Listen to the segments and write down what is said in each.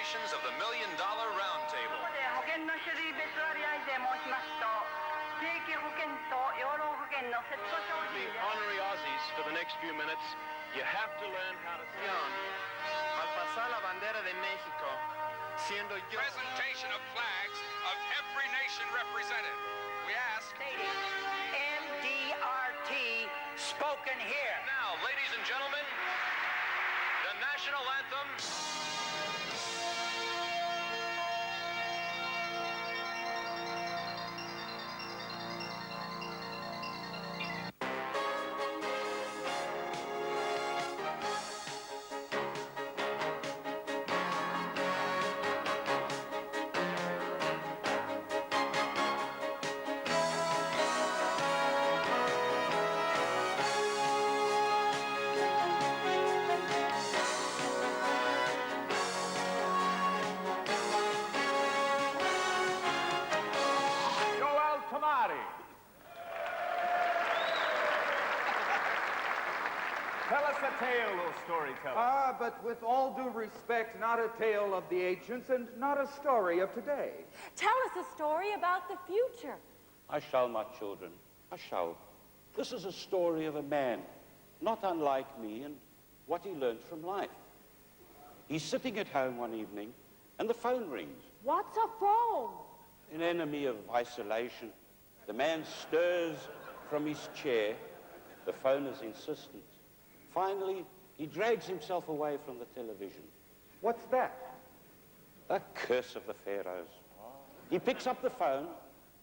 Nations of the $1 Million Roundtable. The honorary Aussies, for the next few minutes, you have to learn how to sound. Al pasar la bandera de México, siendo yo... Presentation of flags of every nation represented. We ask... MDRT spoken here. Now, ladies and gentlemen, the national anthem... Yoel Tamari. Tell us a tale, little storyteller. But with all due respect, not a tale of the ancients and not a story of today. Tell us a story about the future. I shall, my children, I shall. This is a story of a man, not unlike me, and what he learned from life. He's sitting at home one evening, and the phone rings. What's a phone? An enemy of isolation. The man stirs from his chair. The phone is insistent. Finally, he drags himself away from the television. What's that? A curse of the pharaohs. He picks up the phone,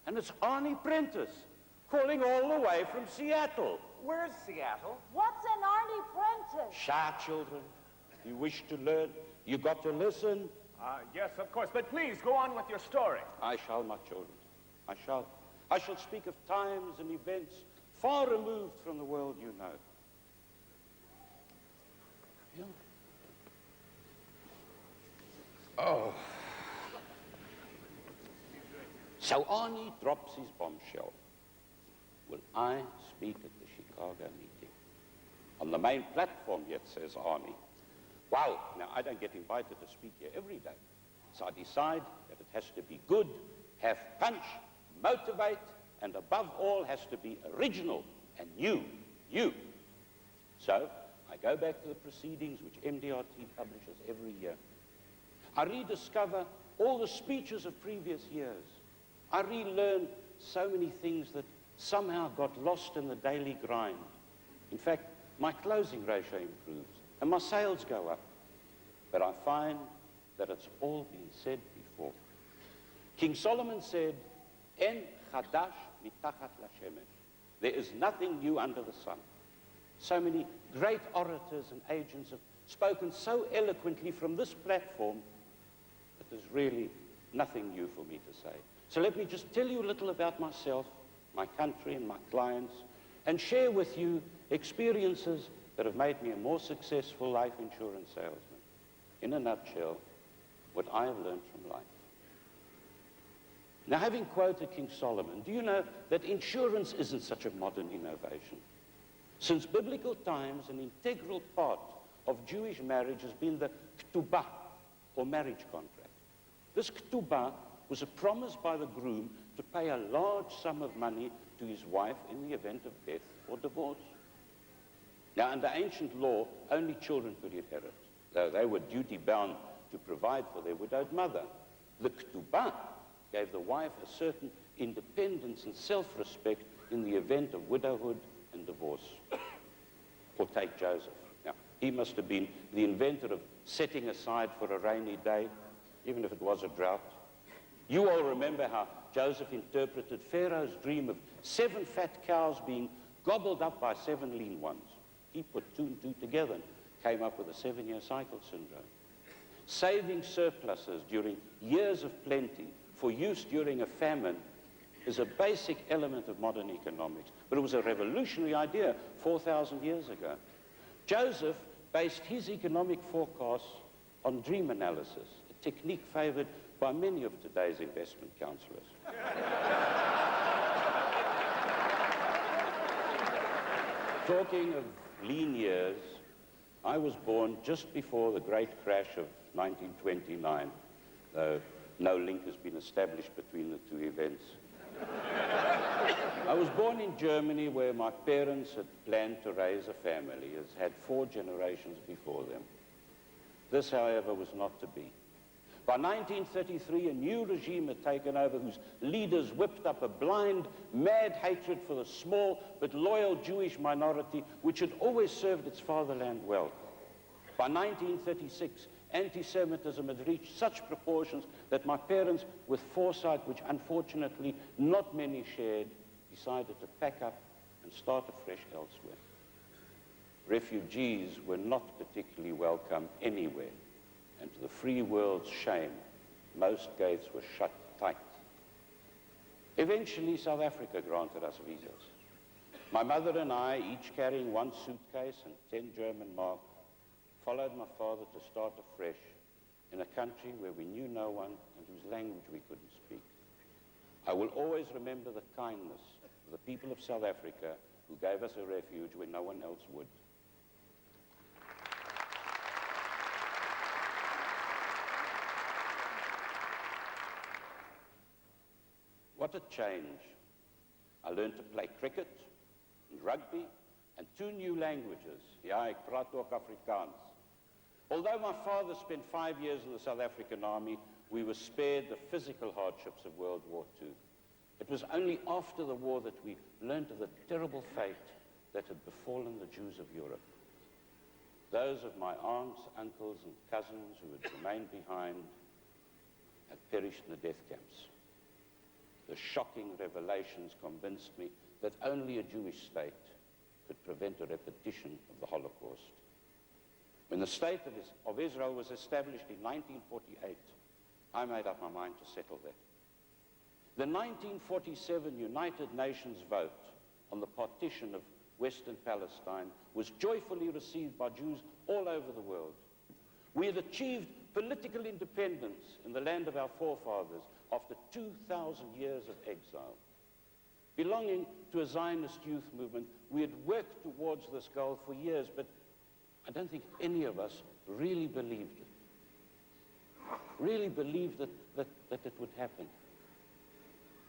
and it's Arnie Prentice, calling all the way from Seattle. Where's Seattle? What's an Arnie Prentice? Shy children, you wish to learn, you got to listen. Yes, of course, but please go on with your story. I shall, my children. I shall. I shall speak of times and events far removed from the world you know. Yeah. Oh. So Arnie drops his bombshell. Will I speak at the Chicago meeting? On the main platform yet, says Arnie. Wow, now I don't get invited to speak here every day. So I decide that it has to be good, have punch, motivate, and above all has to be original and new. So I go back to the proceedings which MDRT publishes every year. I rediscover all the speeches of previous years. I relearn so many things that somehow got lost in the daily grind. In fact, my closing ratio improves and my sales go up. But I find that it's all been said before. King Solomon said, En chadash mitachat lashemesh. There is nothing new under the sun. So many great orators and agents have spoken so eloquently from this platform that there's really nothing new for me to say. So let me just tell you a little about myself, my country and my clients, and share with you experiences that have made me a more successful life insurance salesman. In a nutshell, what I have learned from life. Now, having quoted King Solomon, do you know that insurance isn't such a modern innovation? Since biblical times, an integral part of Jewish marriage has been the ketubah, or marriage contract. This ketubah was a promise by the groom to pay a large sum of money to his wife in the event of death or divorce. Now, under ancient law, only children could inherit, though they were duty-bound to provide for their widowed mother. The ketubah gave the wife a certain independence and self-respect in the event of widowhood and divorce. Or take Joseph. Now, he must have been the inventor of setting aside for a rainy day, even if it was a drought. You all remember how Joseph interpreted Pharaoh's dream of 7 fat cows being gobbled up by 7 lean ones. He put 2 and 2 together and came up with the 7-year cycle syndrome. Saving surpluses during years of plenty for use during a famine is a basic element of modern economics, but it was a revolutionary idea 4,000 years ago. Joseph based his economic forecasts on dream analysis, a technique favored by many of today's investment counselors. Talking of lean years, I was born just before the great crash of 1929, though no link has been established between the two events. I was born in Germany, where my parents had planned to raise a family, as had 4 generations before them. This, however, was not to be. By 1933, a new regime had taken over, whose leaders whipped up a blind, mad hatred for the small but loyal Jewish minority, which had always served its fatherland well. By 1936, anti-Semitism had reached such proportions that my parents, with foresight which unfortunately not many shared, decided to pack up and start afresh elsewhere. Refugees were not particularly welcome anywhere, and to the free world's shame, most gates were shut tight. Eventually, South Africa granted us visas. My mother and I, each carrying 1 suitcase and 10 German marks, followed my father to start afresh in a country where we knew no one and whose language we couldn't speak. I will always remember the kindness of the people of South Africa who gave us a refuge when no one else would. What a change. I learned to play cricket and rugby and 2 new languages. Ja, ek praat ook Afrikaans. Although my father spent 5 years in the South African Army, we were spared the physical hardships of World War II. It was only after the war that we learned of the terrible fate that had befallen the Jews of Europe. Those of my aunts, uncles, and cousins who had remained behind had perished in the death camps. The shocking revelations convinced me that only a Jewish state could prevent a repetition of the Holocaust. When the state of Israel was established in 1948, I made up my mind to settle there. The 1947 United Nations vote on the partition of Western Palestine was joyfully received by Jews all over the world. We had achieved political independence in the land of our forefathers after 2,000 years of exile. Belonging to a Zionist youth movement, we had worked towards this goal for years, but I don't think any of us really believed it. Really believed that it would happen.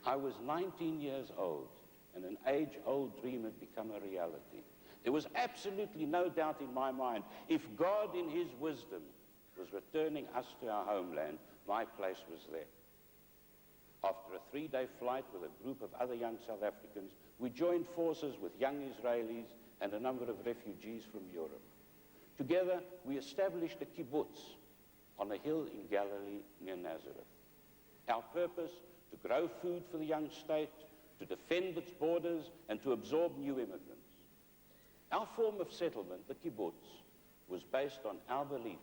I was 19 years old, and an age-old dream had become a reality. There was absolutely no doubt in my mind, if God in his wisdom was returning us to our homeland, my place was there. After a 3-day flight with a group of other young South Africans, we joined forces with young Israelis and a number of refugees from Europe. Together, we established a kibbutz on a hill in Galilee near Nazareth. Our purpose, to grow food for the young state, to defend its borders, and to absorb new immigrants. Our form of settlement, the kibbutz, was based on our belief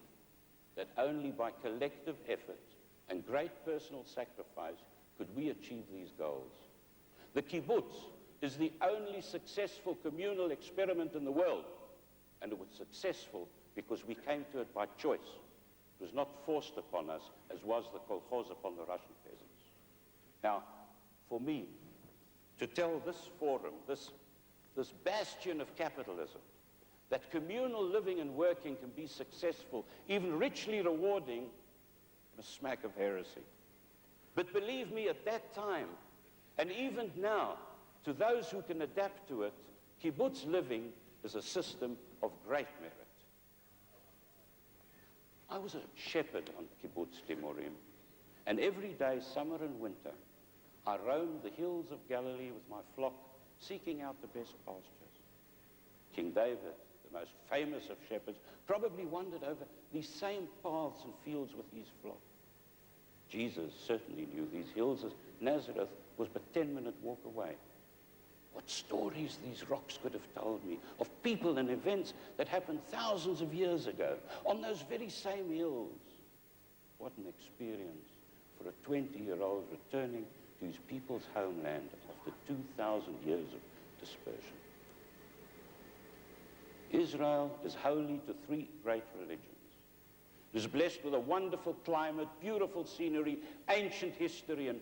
that only by collective effort and great personal sacrifice could we achieve these goals. The kibbutz is the only successful communal experiment in the world, and it was successful because we came to it by choice. It was not forced upon us, as was the kolkhoz upon the Russian peasants. Now, for me, to tell this forum, this bastion of capitalism, that communal living and working can be successful, even richly rewarding, a smack of heresy. But believe me, at that time, and even now, to those who can adapt to it, kibbutz living is a system of great merit. I was a shepherd on kibbutz Timorim, and every day, summer and winter, I roamed the hills of Galilee with my flock, seeking out the best pastures. King David, the most famous of shepherds, probably wandered over these same paths and fields with his flock. Jesus certainly knew these hills, as Nazareth was but a 10-minute walk away. What stories these rocks could have told me of people and events that happened thousands of years ago on those very same hills. What an experience for a 20-year-old returning to his people's homeland after 2,000 years of dispersion. Israel is holy to 3 great religions. It is blessed with a wonderful climate, beautiful scenery, ancient history, and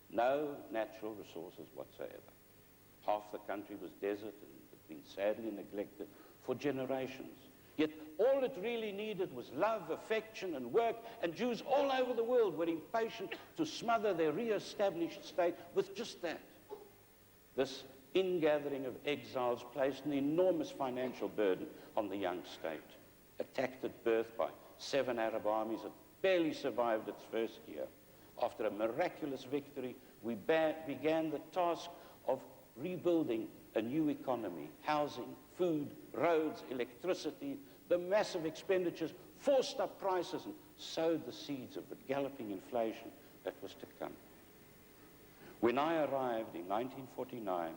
no natural resources whatsoever. Half the country was desert and been sadly neglected for generations. Yet all it really needed was love, affection, and work, and Jews all over the world were impatient to smother their re-established state with just that. This ingathering of exiles placed an enormous financial burden on the young state. Attacked at birth by 7 Arab armies, it barely survived its first year. After a miraculous victory, we began the task of rebuilding a new economy. Housing, food, roads, electricity, the massive expenditures forced up prices and sowed the seeds of the galloping inflation that was to come. When I arrived in 1949,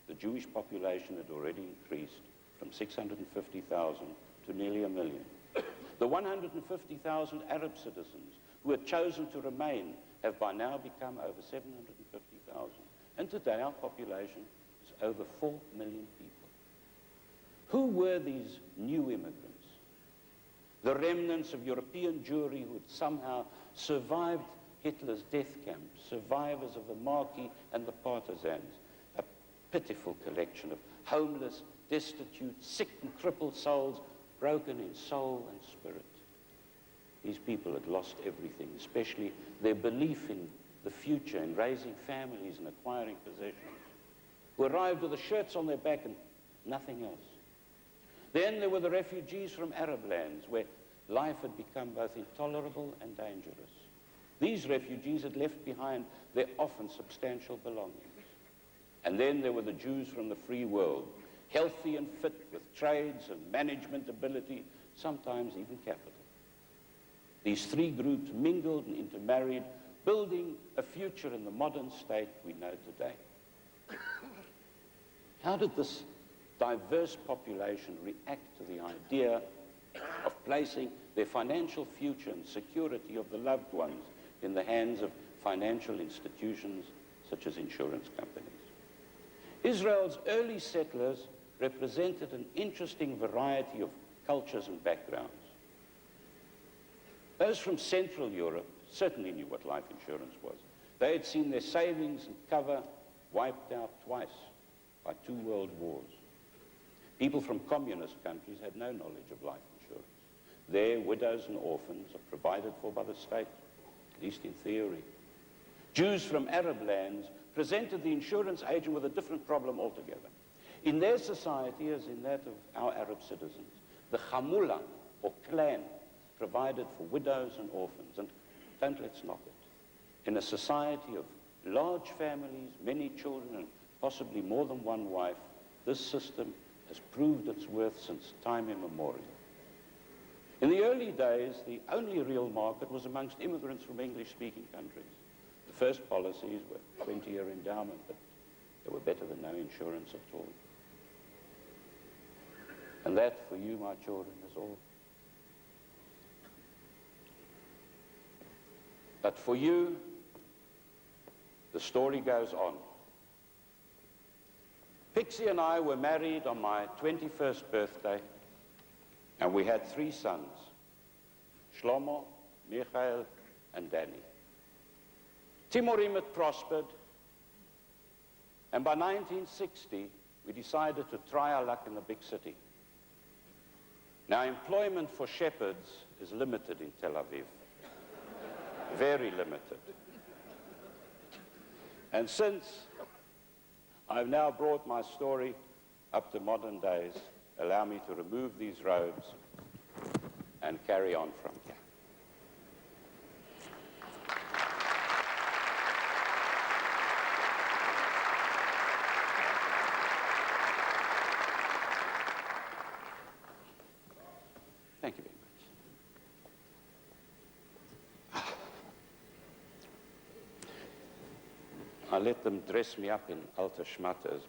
the Jewish population had already increased from 650,000 to nearly 1 million. The 150,000 Arab citizens who had chosen to remain have by now become over 750,000. And today our population is over 4 million people. Who were these new immigrants? The remnants of European Jewry who had somehow survived Hitler's death camps, survivors of the Marquis and the partisans, a pitiful collection of homeless, destitute, sick and crippled souls, broken in soul and spirit. These people had lost everything, especially their belief in the future, in raising families and acquiring possessions, who arrived with the shirts on their back and nothing else. Then there were the refugees from Arab lands, where life had become both intolerable and dangerous. These refugees had left behind their often substantial belongings. And then there were the Jews from the free world, healthy and fit with trades and management ability, sometimes even capital. These three groups mingled and intermarried, building a future in the modern state we know today. How did this diverse population react to the idea of placing their financial future and security of the loved ones in the hands of financial institutions such as insurance companies? Israel's early settlers represented an interesting variety of cultures and backgrounds. Those from Central Europe certainly knew what life insurance was. They had seen their savings and cover wiped out twice by 2 world wars. People from communist countries had no knowledge of life insurance. Their widows and orphans are provided for by the state, at least in theory. Jews from Arab lands presented the insurance agent with a different problem altogether. In their society, as in that of our Arab citizens, the Hamula, or clan, provided for widows and orphans, and don't let's knock it. In a society of large families, many children, and possibly more than one wife, this system has proved its worth since time immemorial. In the early days, the only real market was amongst immigrants from English-speaking countries. The first policies were 20-year endowment, but they were better than no insurance at all. And that, for you, my children, is all. But for you, the story goes on. Pixie and I were married on my 21st birthday, and we had 3 sons, Shlomo, Michael, and Danny. Timorim had prospered, and by 1960, we decided to try our luck in the big city. Now, employment for shepherds is limited in Tel Aviv, very limited. And since I've now brought my story up to modern days, allow me to remove these robes and carry on from here. Thank you very much. I let them dress me up in alter schmatters,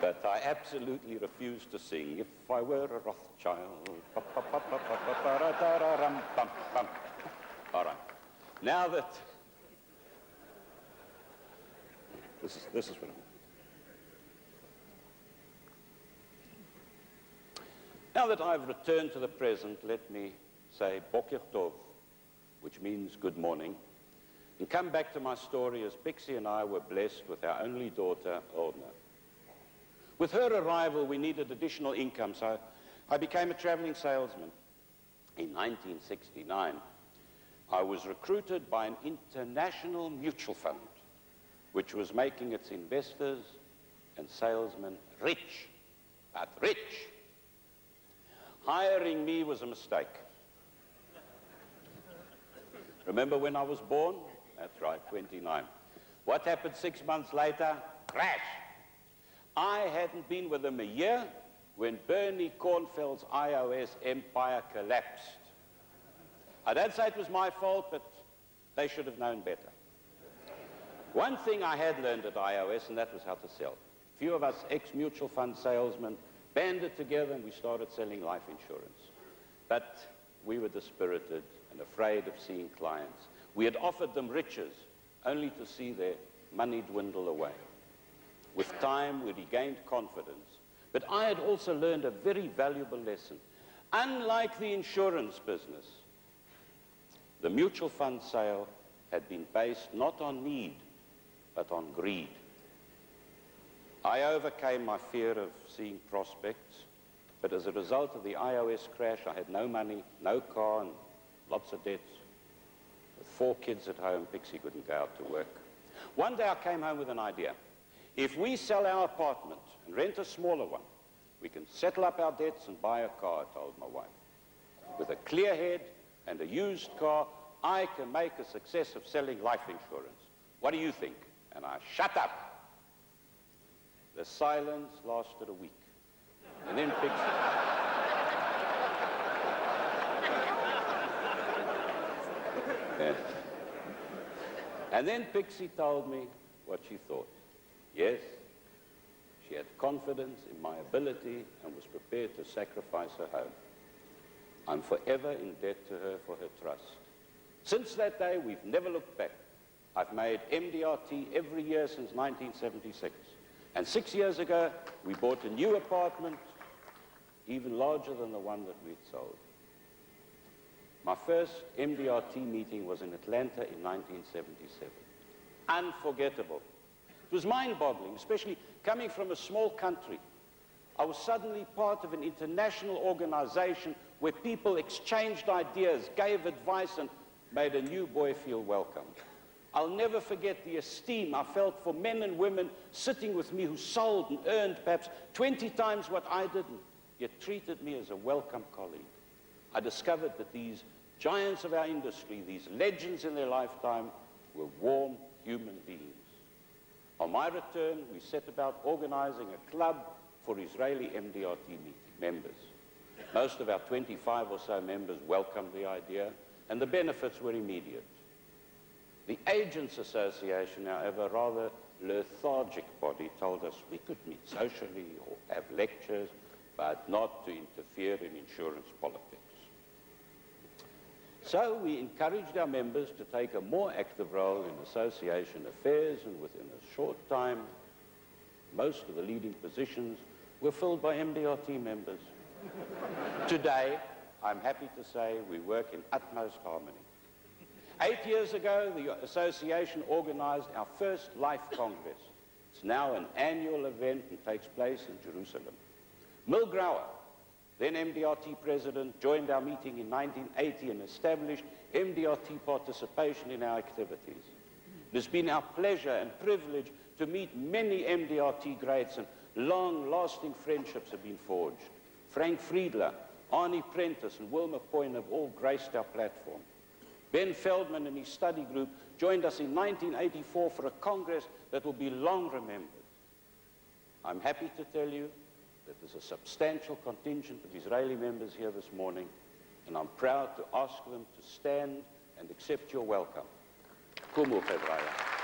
but I absolutely refuse to sing. If I were a Rothschild. All right. Now that this is what I'm. Now that I've returned to the present, let me say Boker Tov, which means good morning, And come back to my story, as Pixie and I were blessed with our only daughter, Orna. With her arrival, we needed additional income, so I became a traveling salesman. In 1969, I was recruited by an international mutual fund, which was making its investors and salesmen rich, but rich. Hiring me was a mistake. Remember when I was born? That's right, 29. What happened 6 months later? Crash. I hadn't been with them a year when Bernie Kornfeld's iOS empire collapsed. I don't say it was my fault, but they should have known better. One thing I had learned at iOS, and that was how to sell. A few of us ex-mutual fund salesmen banded together and we started selling life insurance. But we were dispirited and afraid of seeing clients. We had offered them riches, only to see their money dwindle away. With time, we regained confidence. But I had also learned a very valuable lesson. Unlike the insurance business, the mutual fund sale had been based not on need, but on greed. I overcame my fear of seeing prospects, but as a result of the iOS crash, I had no money, no car, and lots of debts. With 4 kids at home, Pixie couldn't go out to work. One day I came home with an idea. If we sell our apartment and rent a smaller one, we can settle up our debts and buy a car, I told my wife. With a clear head and a used car, I can make a success of selling life insurance. What do you think? And I shut up. The silence lasted a week. And then Pixie... Yeah. And then Pixie told me what she thought. Yes, she had confidence in my ability and was prepared to sacrifice her home. I'm forever in debt to her for her trust. Since that day, we've never looked back. I've made MDRT every year since 1976. And 6 years ago, we bought a new apartment, even larger than the one that we'd sold. My first MDRT meeting was in Atlanta in 1977. Unforgettable. It was mind-boggling, especially coming from a small country. I was suddenly part of an international organization where people exchanged ideas, gave advice, and made a new boy feel welcome. I'll never forget the esteem I felt for men and women sitting with me who sold and earned perhaps 20 times what I didn't, yet treated me as a welcome colleague. I discovered that these giants of our industry, these legends in their lifetime, were warm human beings. On my return, we set about organizing a club for Israeli MDRT members. Most of our 25 or so members welcomed the idea, and the benefits were immediate. The Agents Association, however, a rather lethargic body, told us we could meet socially or have lectures, but not to interfere in insurance politics. So we encouraged our members to take a more active role in association affairs, and within a short time, most of the leading positions were filled by MDRT members. Today, I'm happy to say we work in utmost harmony. 8 years ago, the association organized our first Life Congress. It's now an annual event and takes place in Jerusalem. Mil Grauer, then MDRT president, joined our meeting in 1980 and established MDRT participation in our activities. It has been our pleasure and privilege to meet many MDRT greats, and long-lasting friendships have been forged. Frank Friedler, Arnie Prentice, and Wilma Poyne have all graced our platform. Ben Feldman and his study group joined us in 1984 for a Congress that will be long remembered. I'm happy to tell you that there's a substantial contingent of Israeli members here this morning, and I'm proud to ask them to stand and accept your welcome. Kumu Fedraya.